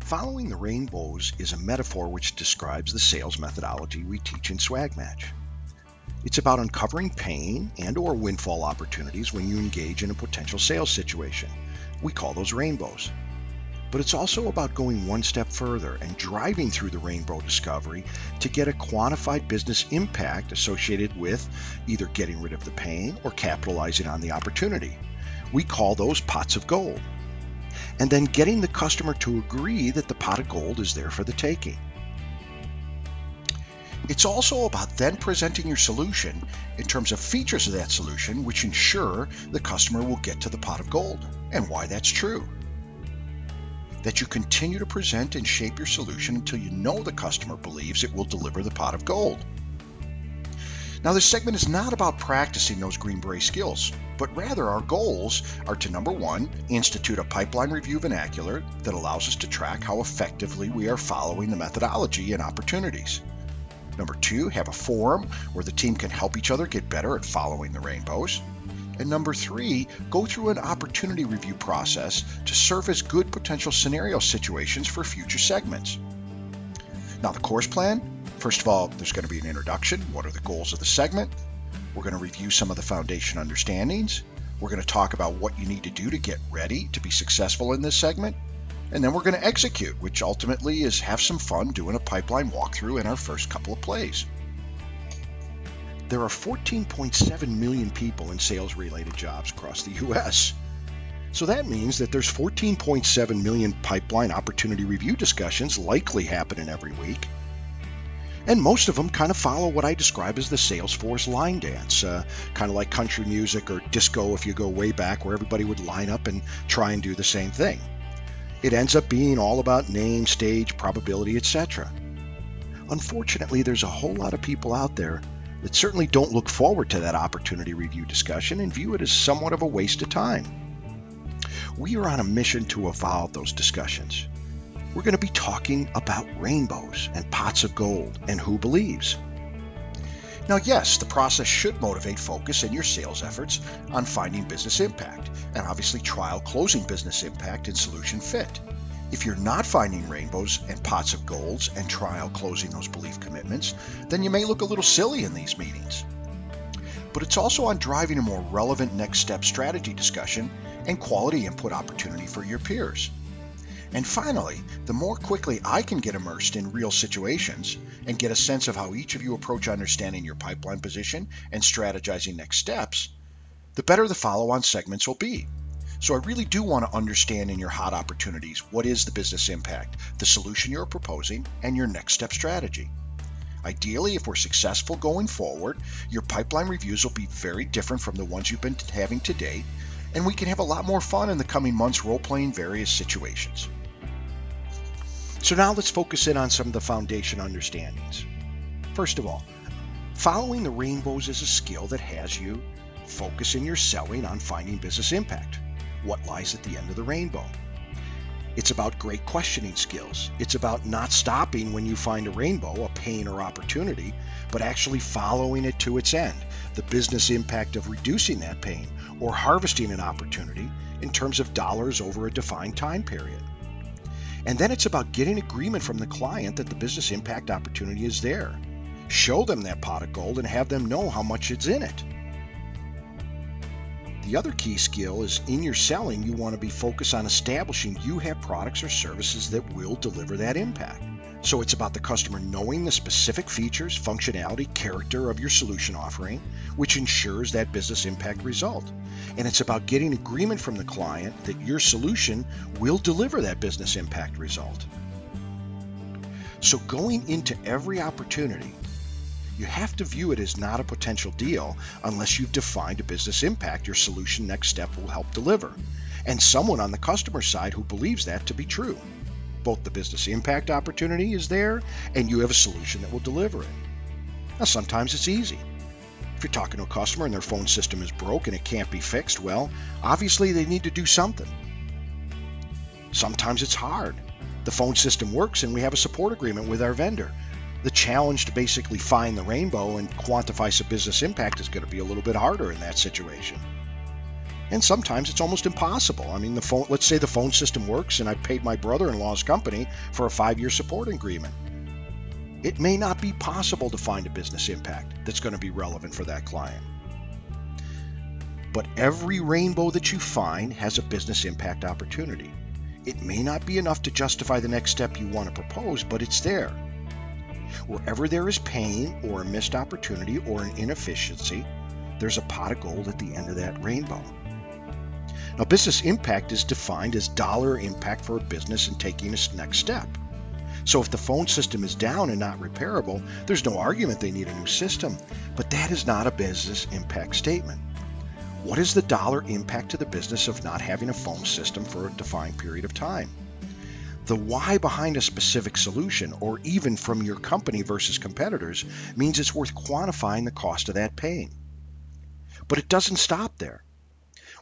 Following the rainbows is a metaphor which describes the sales methodology we teach in SwagMatch. It's about uncovering pain and/or windfall opportunities when you engage in a potential sales situation. We call those rainbows. But it's also about going one step further and driving through the rainbow discovery to get a quantified business impact associated with either getting rid of the pain or capitalizing on the opportunity. We call those pots of gold. And then getting the customer to agree that the pot of gold is there for the taking. It's also about then presenting your solution in terms of features of that solution which ensure the customer will get to the pot of gold, and why that's true. That you continue to present and shape your solution until you know the customer believes it will deliver the pot of gold. Now, this segment is not about practicing those Green Beret skills, but rather our goals are to, number one, institute a pipeline review vernacular that allows us to track how effectively we are following the methodology and opportunities. Number two, have a forum where the team can help each other get better at following the rainbows. And number three, go through an opportunity review process to surface good potential scenario situations for future segments. Now, the course plan, first of all, there's going to be an introduction. What are the goals of the segment? We're going to review some of the foundation understandings. We're going to talk about what you need to do to get ready to be successful in this segment. And then we're going to execute, which ultimately is have some fun doing a pipeline walkthrough in our first couple of plays. There are 14.7 million people in sales-related jobs across the U.S. So that means that there's 14.7 million pipeline opportunity review discussions likely happening every week. And most of them kind of follow what I describe as the Salesforce line dance, kind of like country music or disco if you go way back, where everybody would line up and try and do the same thing. It ends up being all about name, stage, probability, etc. Unfortunately, there's a whole lot of people out there that certainly don't look forward to that opportunity review discussion and view it as somewhat of a waste of time. We are on a mission to evolve those discussions. We're going to be talking about rainbows and pots of gold and who believes. Now, yes, the process should motivate focus in your sales efforts on finding business impact and obviously trial closing business impact and solution fit. If you're not finding rainbows and pots of golds and trial closing those belief commitments, then you may look a little silly in these meetings. But it's also on driving a more relevant next step strategy discussion and quality input opportunity for your peers. And finally, the more quickly I can get immersed in real situations and get a sense of how each of you approach understanding your pipeline position and strategizing next steps, the better the follow-on segments will be. So I really do want to understand in your hot opportunities what is the business impact, the solution you're proposing, and your next step strategy. Ideally, if we're successful going forward, your pipeline reviews will be very different from the ones you've been having to date, and we can have a lot more fun in the coming months role-playing various situations. So now let's focus in on some of the foundation understandings. First of all, following the rainbows is a skill that has you focus in your selling on finding business impact. What lies at the end of the rainbow? It's about great questioning skills. It's about not stopping when you find a rainbow, a pain or opportunity, but actually following it to its end, the business impact of reducing that pain or harvesting an opportunity in terms of dollars over a defined time period. And then it's about getting agreement from the client that the business impact opportunity is there. Show them that pot of gold and have them know how much it's in it. The other key skill is in your selling, you want to be focused on establishing you have products or services that will deliver that impact. So it's about the customer knowing the specific features, functionality, character of your solution offering, which ensures that business impact result. And it's about getting agreement from the client that your solution will deliver that business impact result. So going into every opportunity, you have to view it as not a potential deal unless you've defined a business impact your solution next step will help deliver, and someone on the customer side who believes that to be true. Both the business impact opportunity is there and you have a solution that will deliver it. Now, sometimes it's easy. If you're talking to a customer and their phone system is broke and it can't be fixed, well, obviously they need to do something. Sometimes it's hard. The phone system works and we have a support agreement with our vendor. The challenge to basically find the rainbow and quantify some business impact is going to be a little bit harder in that situation. And sometimes it's almost impossible. I mean, let's say the phone system works and I paid my brother-in-law's company for a 5-year support agreement. It may not be possible to find a business impact that's going to be relevant for that client. But every rainbow that you find has a business impact opportunity. It may not be enough to justify the next step you want to propose, but it's there. Wherever there is pain or a missed opportunity or an inefficiency, there's a pot of gold at the end of that rainbow. Now, business impact is defined as dollar impact for a business in taking its next step. So if the phone system is down and not repairable, there's no argument they need a new system. But that is not a business impact statement. What is the dollar impact to the business of not having a phone system for a defined period of time? The why behind a specific solution, or even from your company versus competitors, means it's worth quantifying the cost of that pain. But it doesn't stop there.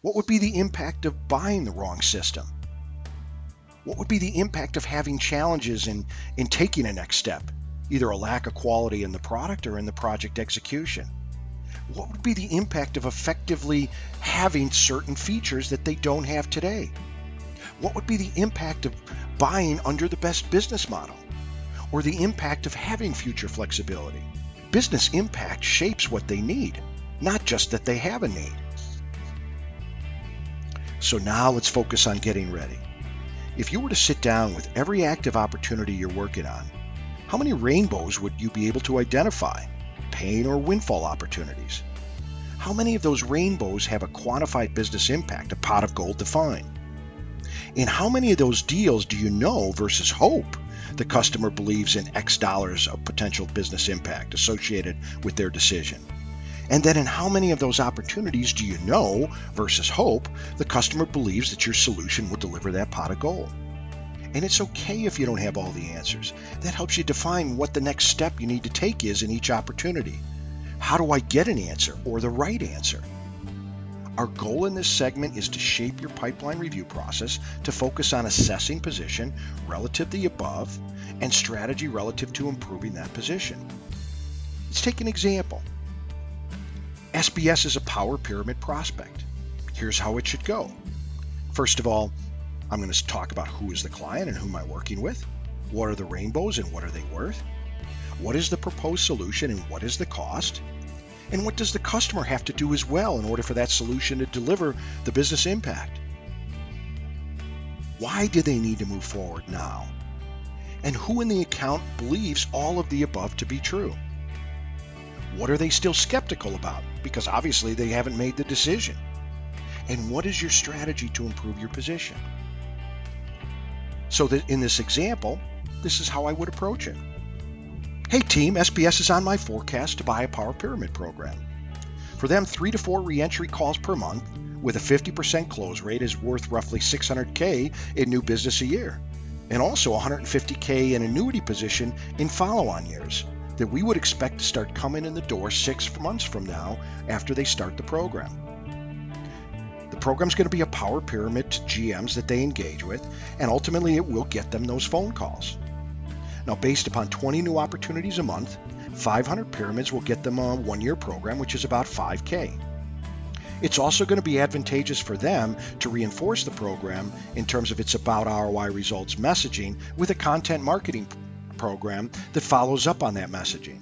What would be the impact of buying the wrong system? What would be the impact of having challenges in taking a next step, either a lack of quality in the product or in the project execution? What would be the impact of effectively having certain features that they don't have today? What would be the impact of buying under the best business model, or the impact of having future flexibility? Business impact shapes what they need, not just that they have a need. So now let's focus on getting ready. If you were to sit down with every active opportunity you're working on, how many rainbows would you be able to identify? Pain or windfall opportunities? How many of those rainbows have a quantified business impact, a pot of gold to find? In how many of those deals do you know versus hope the customer believes in X dollars of potential business impact associated with their decision? And then in how many of those opportunities do you know versus hope the customer believes that your solution will deliver that pot of gold? And it's okay if you don't have all the answers. That helps you define what the next step you need to take is in each opportunity. How do I get an answer or the right answer? Our goal in this segment is to shape your pipeline review process to focus on assessing position relative to the above and strategy relative to improving that position. Let's take an example. SBS is a power pyramid prospect. Here's how it should go. First of all, I'm going to talk about who is the client and who am I working with, what are the rainbows and what are they worth, what is the proposed solution and what is the cost, and what does the customer have to do as well in order for that solution to deliver the business impact. Why do they need to move forward now? And who in the account believes all of the above to be true? What are they still skeptical about? Because obviously they haven't made the decision. And what is your strategy to improve your position? So that in this example, this is how I would approach it. Hey team, SBS is on my forecast to buy a Power Pyramid program. For them, 3 to 4 reentry calls per month with a 50% close rate is worth roughly $600K in new business a year, and also $150K in annuity position in follow-on years that we would expect to start coming in the door 6 months from now after they start the program. The program's going to be a Power Pyramid to GMs that they engage with, and ultimately it will get them those phone calls. Now, based upon 20 new opportunities a month, 500 pyramids will get them a 1-year program, which is about $5K. It's also going to be advantageous for them to reinforce the program in terms of its about ROI results messaging with a content marketing program that follows up on that messaging.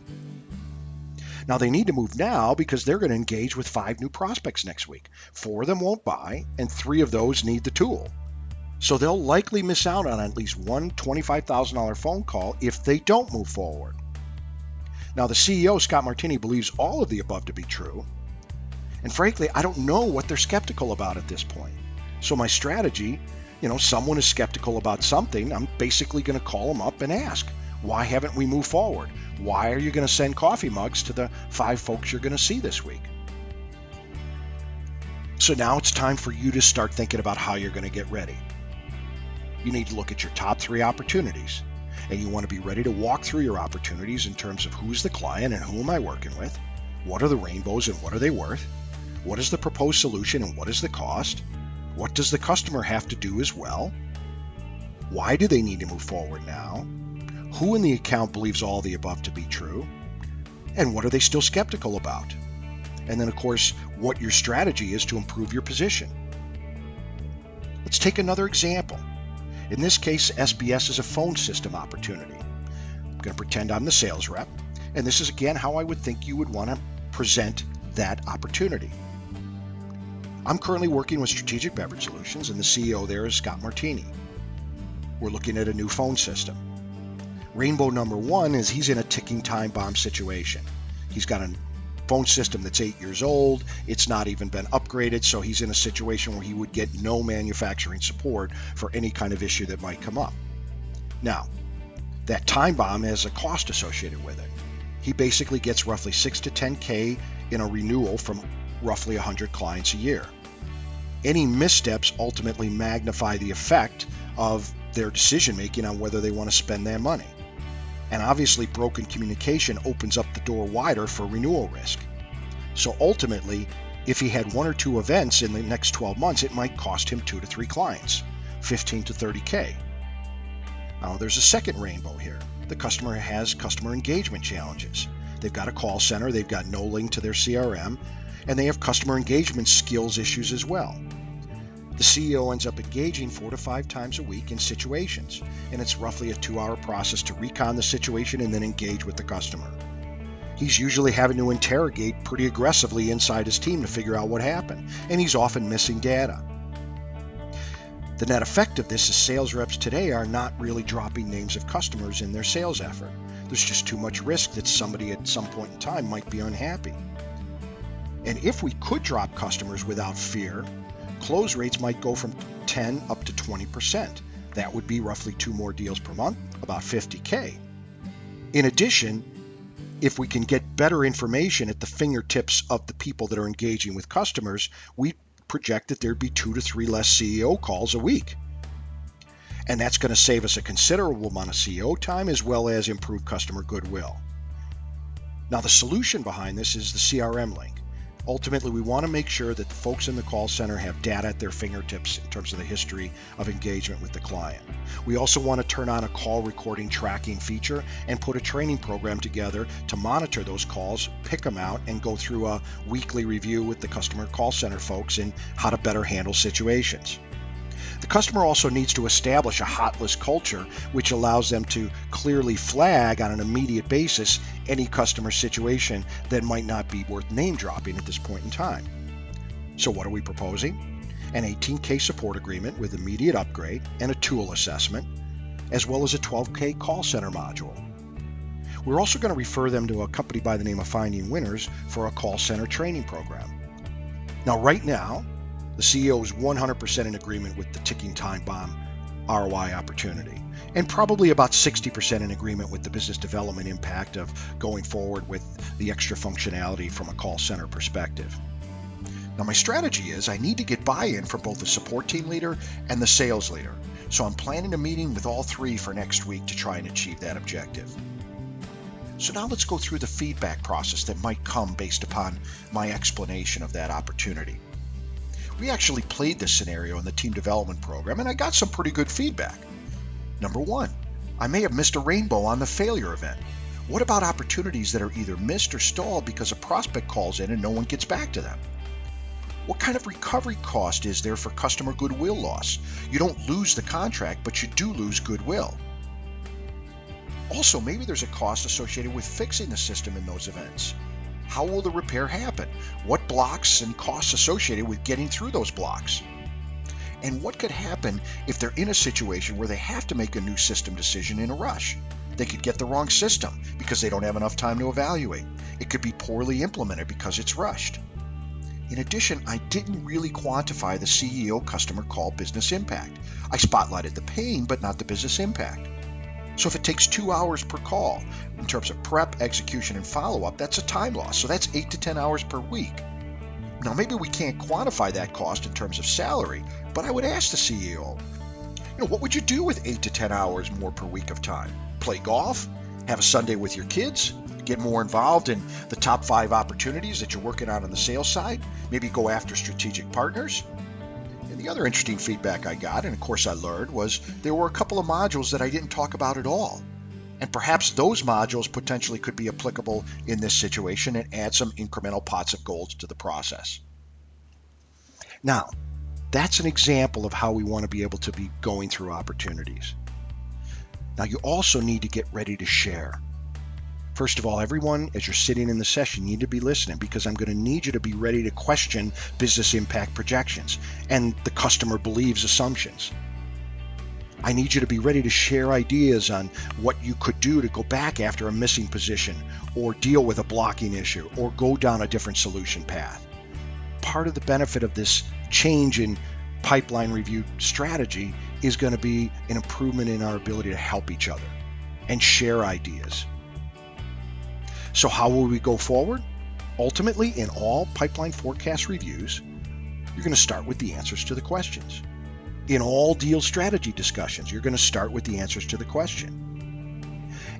Now, they need to move now because they're going to engage with 5 new prospects next week. 4 of them won't buy, and 3 of those need the tool. So they'll likely miss out on at least one $25,000 phone call if they don't move forward. Now, the CEO, Scott Martini, believes all of the above to be true. And frankly, I don't know what they're skeptical about at this point. So my strategy, someone is skeptical about something, I'm basically going to call them up and ask, why haven't we moved forward? Why are you going to send coffee mugs to the 5 folks you're going to see this week? So now it's time for you to start thinking about how you're going to get ready. You need to look at your top 3 opportunities, and you want to be ready to walk through your opportunities in terms of who's the client and who am I working with, what are the rainbows and what are they worth, what is the proposed solution and what is the cost, what does the customer have to do as well, why do they need to move forward now, who in the account believes all the above to be true, and what are they still skeptical about? and then of course what your strategy is to improve your position. Let's take another example. In this case, SBS is a phone system opportunity. I'm going to pretend I'm the sales rep, and this is again how I would think you would want to present that opportunity. I'm currently working with Strategic Beverage Solutions, and the CEO there is Scott Martini. We're looking at a new phone system. Rainbow number one is he's in a ticking time bomb situation. He's got a phone system that's 8 years old. It's not even been upgraded, so he's in a situation where he would get no manufacturing support for any kind of issue that might come up. Now, that time bomb has a cost associated with it. He basically gets roughly 6 to 10K in a renewal from roughly 100 clients a year. Any missteps ultimately magnify the effect of their decision making on whether they want to spend their money. And obviously broken communication opens up the door wider for renewal risk. So ultimately, if he had 1 or 2 events in the next 12 months, it might cost him 2 to 3 clients, 15 to 30K. Now there's a second rainbow here. The customer has customer engagement challenges. They've got a call center, they've got no link to their CRM, and they have customer engagement skills issues as well. The CEO ends up engaging 4 to 5 times a week in situations, and it's roughly a 2-hour process to recon the situation and then engage with the customer. He's usually having to interrogate pretty aggressively inside his team to figure out what happened, and he's often missing data. The net effect of this is sales reps today are not really dropping names of customers in their sales effort. There's just too much risk that somebody at some point in time might be unhappy. And if we could drop customers without fear, close rates might go from 10 up to 20%. That would be roughly 2 more deals per month, about 50K. In addition, if we can get better information at the fingertips of the people that are engaging with customers, we project that there'd be 2 to 3 less CEO calls a week. And that's going to save us a considerable amount of CEO time as well as improve customer goodwill. Now, the solution behind this is the CRM link. Ultimately, we want to make sure that the folks in the call center have data at their fingertips in terms of the history of engagement with the client. We also want to turn on a call recording tracking feature and put a training program together to monitor those calls, pick them out, and go through a weekly review with the customer call center folks in how to better handle situations. The customer also needs to establish a hot list culture, which allows them to clearly flag on an immediate basis any customer situation that might not be worth name dropping at this point in time. So what are we proposing? An 18K support agreement with immediate upgrade and a tool assessment, as well as a 12K call center module. We're also going to refer them to a company by the name of Finding Winners for a call center training program. Now, right now, the CEO is 100% in agreement with the ticking time bomb ROI opportunity, and probably about 60% in agreement with the business development impact of going forward with the extra functionality from a call center perspective. Now, my strategy is I need to get buy-in from both the support team leader and the sales leader, so I'm planning a meeting with all 3 for next week to try and achieve that objective. So now let's go through the feedback process that might come based upon my explanation of that opportunity. We actually played this scenario in the team development program, and I got some pretty good feedback. Number 1, I may have missed a rainbow on the failure event. What about opportunities that are either missed or stalled because a prospect calls in and no one gets back to them? What kind of recovery cost is there for customer goodwill loss? You don't lose the contract, but you do lose goodwill. Also, maybe there's a cost associated with fixing the system in those events. How will the repair happen? What blocks and costs associated with getting through those blocks? And what could happen if they're in a situation where they have to make a new system decision in a rush? They could get the wrong system because they don't have enough time to evaluate. It could be poorly implemented because it's rushed. In addition, I didn't really quantify the CEO customer call business impact. I spotlighted the pain, but not the business impact. So if it takes 2 hours per call in terms of prep, execution, and follow-up, that's a time loss. So that's 8 to 10 hours per week. Now, maybe we can't quantify that cost in terms of salary, but I would ask the CEO, what would you do with 8 to 10 hours more per week of time? Play golf? Have a Sunday with your kids? Get more involved in the top 5 opportunities that you're working on the sales side? Maybe go after strategic partners? And the other interesting feedback I got, and of course I learned, was there were a couple of modules that I didn't talk about at all. And perhaps those modules potentially could be applicable in this situation and add some incremental pots of gold to the process. Now, that's an example of how we want to be able to be going through opportunities. Now, you also need to get ready to share. First of all, everyone, as you're sitting in the session, you need to be listening, because I'm going to need you to be ready to question business impact projections and the customer believes assumptions. I need you to be ready to share ideas on what you could do to go back after a missing position, or deal with a blocking issue, or go down a different solution path. Part of the benefit of this change in pipeline review strategy is going to be an improvement in our ability to help each other and share ideas. So how will we go forward? Ultimately, in all pipeline forecast reviews, you're going to start with the answers to the questions. In all deal strategy discussions, you're going to start with the answers to the question.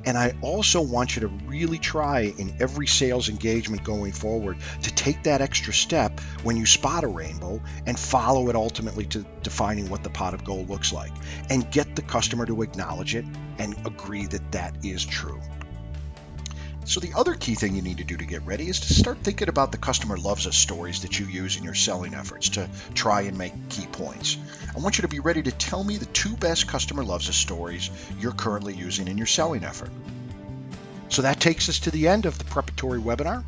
And I also want you to really try in every sales engagement going forward to take that extra step when you spot a rainbow and follow it ultimately to defining what the pot of gold looks like, and get the customer to acknowledge it and agree that that is true. So the other key thing you need to do to get ready is to start thinking about the customer loves us stories that you use in your selling efforts to try and make key points. I want you to be ready to tell me the 2 best customer loves us stories you're currently using in your selling effort. So that takes us to the end of the preparatory webinar.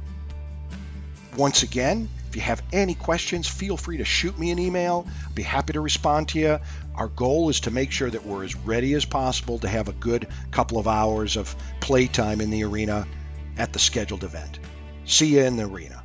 Once again, if you have any questions, feel free to shoot me an email. I'll be happy to respond to you. Our goal is to make sure that we're as ready as possible to have a good couple of hours of playtime in the arena at the scheduled event. See you in the arena.